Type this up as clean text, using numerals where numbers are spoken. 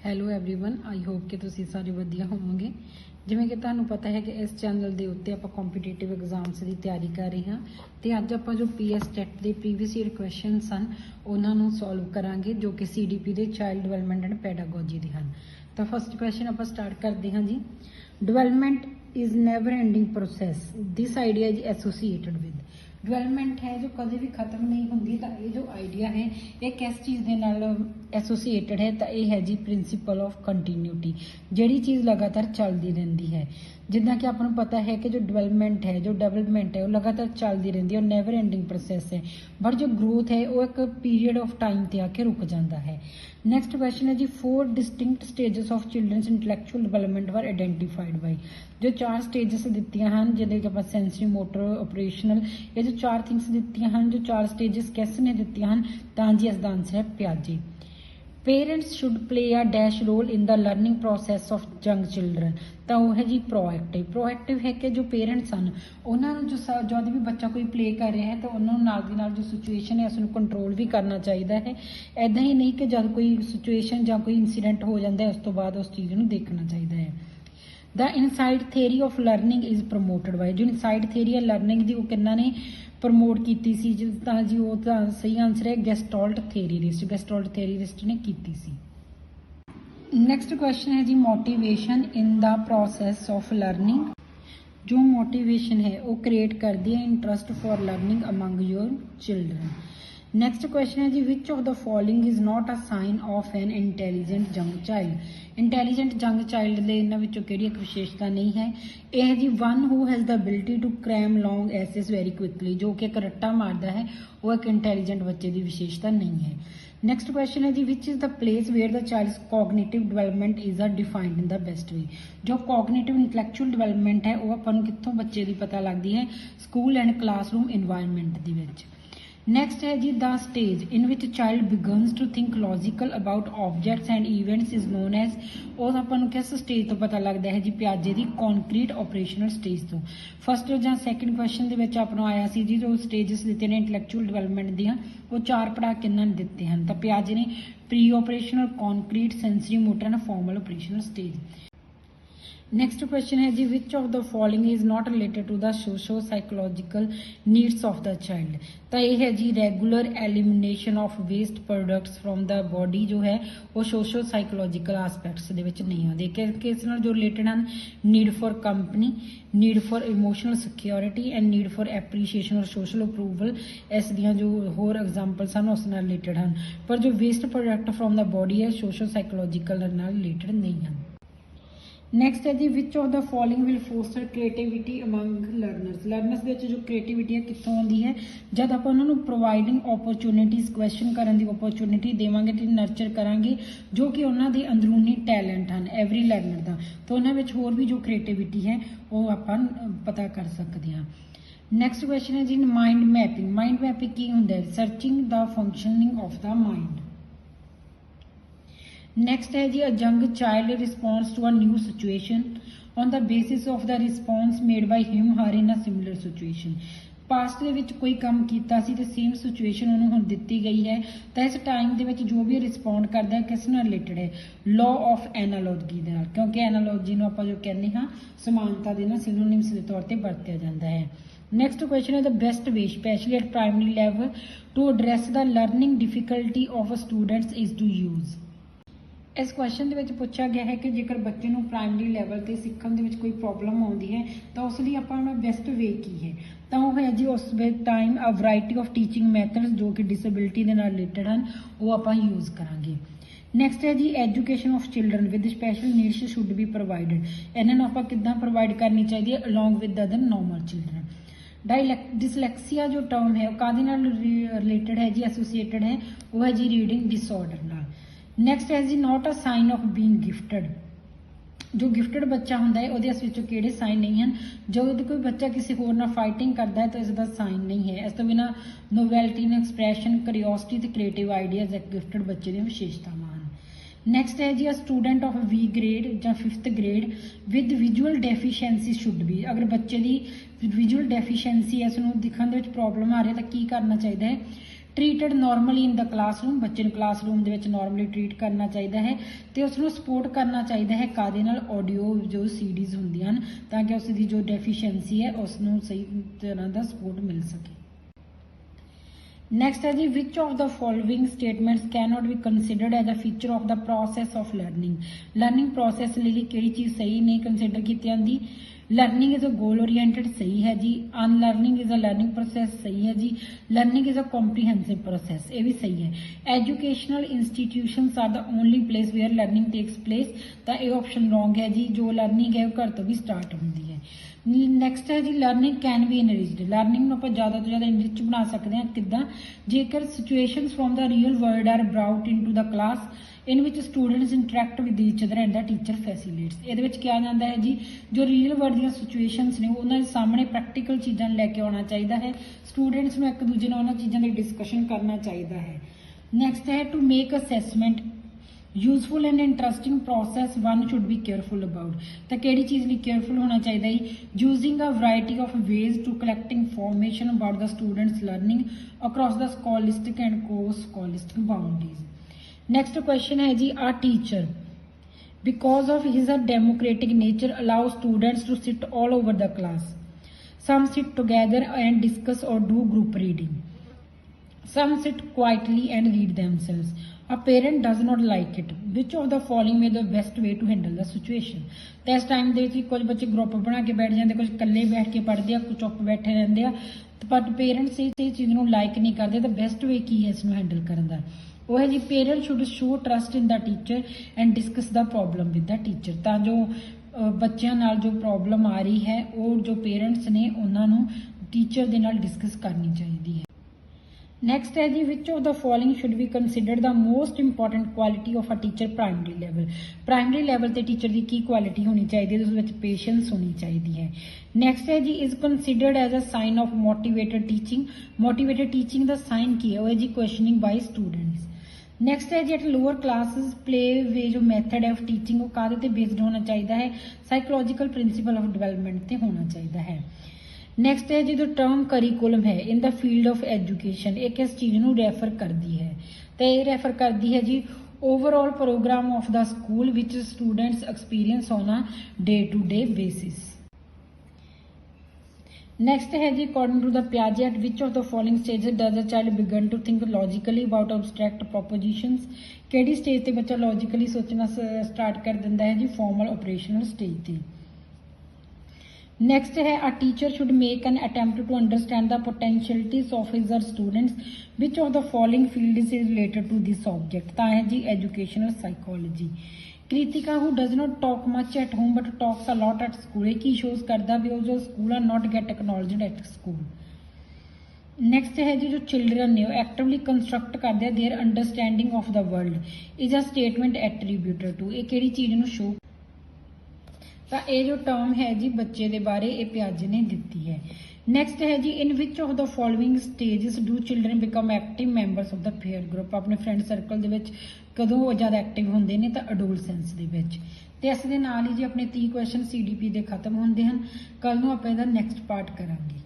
Hello everyone I hope कि तुसीं सारे वधिया होवोगे। जिवें कि तुहानूं पता है कि इस चैनल के उत्ते आपां कॉम्पीटेटिव एग्जाम्स की तैयारी कर रहे हाँ तो अज आपां जो PS टेट के प्रीवियस ईयर क्वेश्चन सन उन्होंने सॉल्व करांगे जो कि CDP के चाइल्ड डिवेलपमेंट एंड पैडागोजी के हैं। तो फस्ट क्वेश्चन आपां स्टार्ट करते हैं जी। Development is never ending process, this idea is associated with. Development है जो कभी भी खत्म नहीं होंगी, तो ये जो आइडिया है ये किस चीज़ के नाल एसोसीएटेड है, तो यह है जी प्रिंसीपल ऑफ कंटीन्यूटी, जिहड़ी चीज़ लगातार चलती रहती है। जिदा कि आपको पता है कि जो डेवलपमेंट है वो लगातार चलती रहती है और नैवर एंडिंग प्रोसैस है, बट जो ग्रोथ है वो एक पीरियड ऑफ टाइम ते आके रुक जाता है। नैक्सट क्वेश्चन है जी, 4 distinct stages of children's intellectual development were identified by. जो 4 स्टेजेस दित्तियां हैं जिहदे आप सेंसरी मोटर ऑपरेशनल, ये जो 4 थिंग्स दित्तियां हैं, जो 4 स्टेजेस किस ने दित्तियां हैं, तां जी इसका आंसर है पियाजे। Parents should play a dash role in the learning process of young children, तो वह है जी प्रोएक्टिव। प्रोएक्टिव है कि जो पेरेंट्स हैं उन्होंने जो जब भी बच्चा कोई प्ले कर रहा है तो उन्होंने नाल दी नाल जो सिचुएशन है उसको कंट्रोल भी करना चाहिए है। ऐदा ही नहीं कि जब कोई सिचुएशन या कोई इंसीडेंट हो जाता है उस तो बाद उस चीज़ को देखना चाहिए है। The inside theory of learning is promoted by, जो इनसाइड थेरी है लर्निंग की वो किन्ना ने प्रमोट की सी जी, वो सही आंसर है गैस्टॉल्ट थेरीरिस्ट, गैस्टॉल्ट थेरीरिस्ट ने की सी। नैक्सट क्वेश्चन है जी, motivation in the process of learning. जो मोटिवेशन है वो क्रिएट करती है interest for learning among your children. Next question है जी, which of the following is not a sign of an intelligent young child. Intelligent young child के इन्होंने विचों किहड़ी एक विशेषता नहीं है। यह है जी, one who has the ability to cram long essays very quickly, जो कि एक रट्टा मारता है वो एक इंटैलीजेंट बच्चे की विशेषता नहीं है। नैक्सट क्वेश्चन है जी, which is the place where the child's cognitive development is a defined in the best way. जो कॉग्निटिव इंटलैक्चुअल डिवेलपमेंट है वो अपन कितों बच्चे की पता लगती है, स्कूल एंड क्लासरूम इन्वायरमेंट दी विच। नैक्सट है जी, the stage in which child begins to think logical about objects and events is known as, और अपन किस स्टेज तो पता लगता है जी, पियाजे की कॉन्क्रीट ऑपरेशनल स्टेज तो। फस्ट या सैकेंड क्वेश्चन के अपनों आया सी जी, जो स्टेजेस दिते ने इंटलैक्चुअल डिवेलपमेंट दियाँ वो 4 पढ़ा किन्ना ने दिते हैं, तो पियाजे ने pre operational, concrete, sensory motor and formal operational stage. Next question है जी, which of the following is not related to the socio psychological needs of the child. तो यह है जी, regular elimination of waste products from the body जो है वो socio psychological आसपैक्ट्स नहीं आते। किस नाल जो रिलेटेड हैं, need for company, need for emotional security and need for appreciation और सोशल अप्रूवल, इस दियां जो होर एग्जाम्पल्स हैं उस नाल रिलेटेड हैं। पर जो waste product from the body है सोशो साइकोलॉजिकल नाल रिलेटेड नहीं हैं। नैक्सट है जी, which of the following will foster creativity among learners. Learners के जो क्रिएटिविटी है कितों आती है, जब आप उन्होंने प्रोवाइडिंग अपॉर्चुनिटीज़ क्वेश्चन करने की अपॉर्चुनिटी देवांगे तो नर्चर करांगे जो कि उन्होंने अंदरूनी टैलेंट हैं एवरी लर्नर का, तो उन्होंने होर भी जो क्रिएटिविटी है वो अपन पता कर सकते हैं। नैक्सट क्वेश्चन है जी, माइंड मैपिंग। माइंड मैपिंग की होंगे, searching the functioning of the mind. Next है जी, a young child response to a new situation on the basis of the response made by him her in a similar situation. Past के विच कोई काम किया तो सेम सिचुएशन उन्होंने हुण दिती गई है, तो इस टाइम के विच जो भी रिस्पॉन्ड करता है किस नाल रिलेटेड है, लॉ ऑफ एनालॉजी के नाल, क्योंकि एनालॉजी नूं आपां जो कहने हाँ समानता के ना सिनोनिम्स के तौर पर वरत्या जाता है। नैक्सट क्वेश्चन है, the best way specially at primary level to address the learning difficulty of students is to use. इस क्वेश्चन के पूछा गया है कि जेकर बच्चे को प्राइमरी लैवल पर सीखण के कोई प्रॉब्लम आती है तो उसलिए अपना बेस्ट वे की है, तो वह है जी उस time a variety of teaching methods जो कि डिसेबिलिटी के रिलेटेड हैं वो आप यूज़ करांगे। नैक्सट है जी, education of children with special needs should be provided. इन्होंने आप किद्दां प्रोवाइड करनी चाहिए along with other normal children. Dyslexia जो टर्म है कादे नाल रिलेटेड है जी, एसोसीएटेड है वो है जी रीडिंग डिसऑर्डर नाल। नैक्सट है जी, not a sign of being gifted. जो गिफ्टेड बच्चा होंदा है वो किहड़े साइन नहीं हैं, जो कोई बच्चा किसी होर नाल फाइटिंग करता है तो इसका साइन नहीं है। इस तो बिना नोवैलिटी इन एक्सप्रैशन, क्यूरियोसिटी ते क्रिएटिव आइडियाज एक गिफ्टेड बच्चे दी विशेषतावां हैं। नैक्सट है जी, a student of V grade या 5th grade with visual deficiency should be. अगर बच्चे की विजुअल डेफिशिएंसी है, उसनूं दिखण दे विच प्रॉब्लम आ रही है तो की करना चाहिए है, ਟ੍ਰੀਟਡ ਨਾਰਮਲੀ ਇਨ ਦਾ ਕਲਾਸਰੂਮ, ਬੱਚੇ ਨੂੰ ਕਲਾਸਰੂਮ ਦੇ ਵਿੱਚ ਨਾਰਮਲੀ ਟ੍ਰੀਟ ਕਰਨਾ ਚਾਹੀਦਾ ਹੈ ਤੇ ਉਸ ਨੂੰ ਸਪੋਰਟ ਕਰਨਾ ਚਾਹੀਦਾ ਹੈ ਕਾਹਦੇ ਨਾਲ, ਆਡੀਓ ਜੋ ਸੀਡੀਜ਼ ਹੁੰਦੀਆਂ ਹਨ ਤਾਂ ਕਿ ਉਸ ਦੀ ਜੋ ਡੈਫੀਸ਼ੀਐਂਸੀ ਹੈ ਉਸ ਨੂੰ ਸਹੀ ਤਰ੍ਹਾਂ ਦਾ ਸਪੋਰਟ ਮਿਲ ਸਕੇ। ਨੈਕਸਟ ਹੈ ਜੀ, which of the following statements can not be considered as a feature of the process of learning process ਲਈ ਕਿਹੜੀ ਚੀਜ਼ ਸਹੀ ਨਹੀਂ ਕੰਸੀਡਰ ਕੀਤੀ ਜਾਂਦੀ। Learning is a goal oriented ਸਹੀ ਹੈ ਜੀ, unlearning is a learning process ਸਹੀ ਹੈ ਜੀ, learning is a comprehensive process ਇਹ ਵੀ ਸਹੀ ਹੈ। Educational institutions are the only place where learning takes place, ਤਾਂ ਇਹ ਆਪਸ਼ਨ ਰੋਂਗ ਹੈ ਜੀ, ਜੋ ਲਰਨਿੰਗ ਹੈ ਉਹ ਘਰ ਤੋਂ ਵੀ ਸਟਾਰਟ ਹੁੰਦੀ ਹੈ। ਨੈਕਸਟ ਹੈ ਜੀ, ਲਰਨਿੰਗ ਕੈਨ ਬੀ ਇਨਰਿਚਡ, ਲਰਨਿੰਗ ਨੂੰ ਆਪਾਂ ਜ਼ਿਆਦਾ ਤੋਂ ਜ਼ਿਆਦਾ ਇਨਰਿਚ ਬਣਾ ਸਕਦੇ ਹਾਂ ਕਿੱਦਾਂ, ਜੇਕਰ situations from the real world are brought into the class in which students interact with each other and the teacher facilitates. ਇਹਦੇ ਵਿੱਚ ਕਿਹਾ ਜਾਂਦਾ ਹੈ ਜੀ, ਜੋ ਰੀਅਲ ਵਰਲਡ ਦੀਆਂ ਸਿਚੁਏਸ਼ਨਸ ਨੇ ਉਹਨਾਂ ਦੇ ਸਾਹਮਣੇ ਪ੍ਰੈਕਟੀਕਲ ਚੀਜ਼ਾਂ ਨੂੰ ਲੈ ਕੇ ਆਉਣਾ ਚਾਹੀਦਾ ਹੈ, ਸਟੂਡੈਂਟਸ ਨੂੰ ਇੱਕ ਦੂਜੇ ਨਾਲ ਉਹਨਾਂ ਚੀਜ਼ਾਂ ਦੀ ਡਿਸਕਸ਼ਨ ਕਰਨਾ ਚਾਹੀਦਾ ਹੈ। ਨੈਕਸਟ ਹੈ, to make assessment useful and interesting process one should be careful about, ਤਾਂ ਕਿਹੜੀ ਚੀਜ਼ ਲਈ ਕੇਅਰਫੁਲ ਹੋਣਾ ਚਾਹੀਦਾ ਹੈ, using a variety of ways to collect information about the students learning across the scholastic and co scholastic boundaries. Next question है जी, a teacher because of his democratic nature allows students to sit all over the class. Some sit together and discuss or do group reading. Some sit quietly and read themselves. A parent does not like it. Which of the following may the best way to handle the situation? तो इस time ਦੇ ਵਿੱਚ ਕੁਝ ਬੱਚੇ group ਬਣਾ ਕੇ ਬੈਠ ਜਾਂਦੇ, ਕੁਝ ਇਕੱਲੇ ਬੈਠ ਕੇ ਪੜ੍ਹਦੇ ਆ, ਕੁਝ ਚੁੱਪ ਬੈਠੇ ਰਹਿੰਦੇ ਆ, ਪਰ ਪੇਰੈਂਟਸ ਇਹ ਚੀਜ਼ ਨੂੰ ਲਾਈਕ ਨਹੀਂ ਕਰਦੇ। ਤਾਂ ਬੈਸਟ ਵੇ ਕੀ ਹੈ ਇਸ ਨੂੰ ਹੈਂਡਲ ਕਰਨ ਦਾ, ਉਹ ਹੈ ਜੀ, parent should show trust in the teacher and discuss the problem with the teacher, ਤਾਂ ਜੋ ਬੱਚਿਆਂ ਨਾਲ ਜੋ ਪ੍ਰੋਬਲਮ ਆ ਰਹੀ ਹੈ ਉਹ ਜੋ ਪੇਰੈਂਟਸ ਨੇ ਉਹਨਾਂ ਨੂੰ ਟੀਚਰ ਦੇ ਨਾਲ ਡਿਸਕਸ ਕਰਨੀ ਚਾਹੀਦੀ ਹੈ। ਨੈਕਸਟ ਹੈ ਜੀ, which of the following should be considered the most important quality of a teacher primary level. Primary level ਤੇ ਟੀਚਰ ਦੀ ਕੀ ਕੁਆਲਿਟੀ ਹੋਣੀ ਚਾਹੀਦੀ ਹੈ, ਉਸ ਵਿੱਚ ਪੇਸ਼ੈਂਸ ਹੋਣੀ ਚਾਹੀਦੀ ਹੈ। ਨੈਕਸਟ ਹੈ ਜੀ, is considered as a sign of motivated teaching. Motivated teaching ਦਾ ਸਾਈਨ ਕੀ ਹੈ, ਉਹ ਹੈ ਜੀ ਕੁਐਸਚਨਿੰਗ ਬਾਈ ਸਟੂਡੈਂਟਸ। ਨੈਕਸਟ ਹੈ ਜੀ, at lower classes play way ਜੋ ਮੈਥਡ ਆਫ ਟੀਚਿੰਗ ਉਹ ਕਾਹਦੇ ਤੇ ਬੇਸਡ ਹੋਣਾ ਚਾਹੀਦਾ ਹੈ, ਸਾਈਕੋਲੋਜੀਕਲ ਪ੍ਰਿੰਸੀਪਲ ਆਫ ਡਿਵੈਲਪਮੈਂਟ ਤੇ ਹੋਣਾ ਚਾਹੀਦਾ ਹੈ। ਨੈਕਸਟ ਹੈ ਜੀ, ਜੋ ਟਰਮ ਕਰਿਕੂਲਮ ਹੈ ਇਨ ਦਾ ਫੀਲਡ ਆਫ ਐਜੂਕੇਸ਼ਨ, ਇਹ ਕਿਸ ਚੀਜ਼ ਨੂੰ ਰੈਫਰ ਕਰਦੀ ਹੈ, ਤੇ ਇਹ ਰੈਫਰ ਕਰਦੀ ਹੈ ਜੀ overall programme of the school ਵਿਚ students experience on a day to day basis. Next ਹੈ ਜੀ, according to the Piaget which of the following stages does a child begin to think logically about abstract propositions. ਕਿਹੜੀ stage ਤੇ ਬੱਚਾ logically ਸੋਚਣਾ start ਕਰ ਦਿੰਦਾ ਹੈ ਜੀ, ਫਾਰਮਲ ਆਪਰੇਸ਼ਨਲ ਸਟੇਜ ਤੇ। ਨੈਕਸਟ ਹੈ, a teacher should make an attempt to understand the potentialities of his her students. Which of the following field is related to this subject, ਤਾਂ ਹੈ ਜੀ educational psychology. Kritika, who does not talk much at home but talks a lot at school, ਇਹ ਕੀ shows ਕਰਦਾ ਵੀ ਉਹ ਜੋ school ਆ not get acknowledged at school। Next ਹੈ ਜੀ, ਜੋ ਚਿਲਡਰਨ ਨੇ ਉਹ ਐਕਟਿਵਲੀ ਕੰਸਟਰਕਟ ਕਰਦੇ ਆ their understanding of the world is a statement attributed to, ਇਹ ਕਿਹੜੀ ਚੀਜ਼ ਨੂੰ ਸ਼ੋ, ਤਾਂ ਇਹ ਜੋ ਟਰਮ ਹੈ ਜੀ ਬੱਚੇ ਦੇ ਬਾਰੇ ਇਹ ਪਿਆਜੇ ਨੇ ਦਿੱਤੀ ਹੈ। ਨੈਕਸਟ ਹੈ ਜੀ, in which of the following stages do children become active members of the peer group, ਆਪਣੇ ਫਰੈਂਡ ਸਰਕਲ ਦੇ ਵਿੱਚ ਕਦੋਂ ਉਹ ਜ਼ਿਆਦਾ ਐਕਟਿਵ ਹੁੰਦੇ ਨੇ, ਤਾਂ ਅਡੋਲਸੈਂਸ ਦੇ ਵਿੱਚ। ਤੇ ਇਸ ਦੇ ਨਾਲ ਹੀ ਜੀ ਆਪਣੇ 30 ਕੁਐਸਚਨ CDP ਦੇ ਖਤਮ ਹੁੰਦੇ ਹਨ। ਕੱਲ ਨੂੰ ਆਪਾਂ ਇਹਦਾ ਨੈਕਸਟ ਪਾਰਟ ਕਰਾਂਗੇ।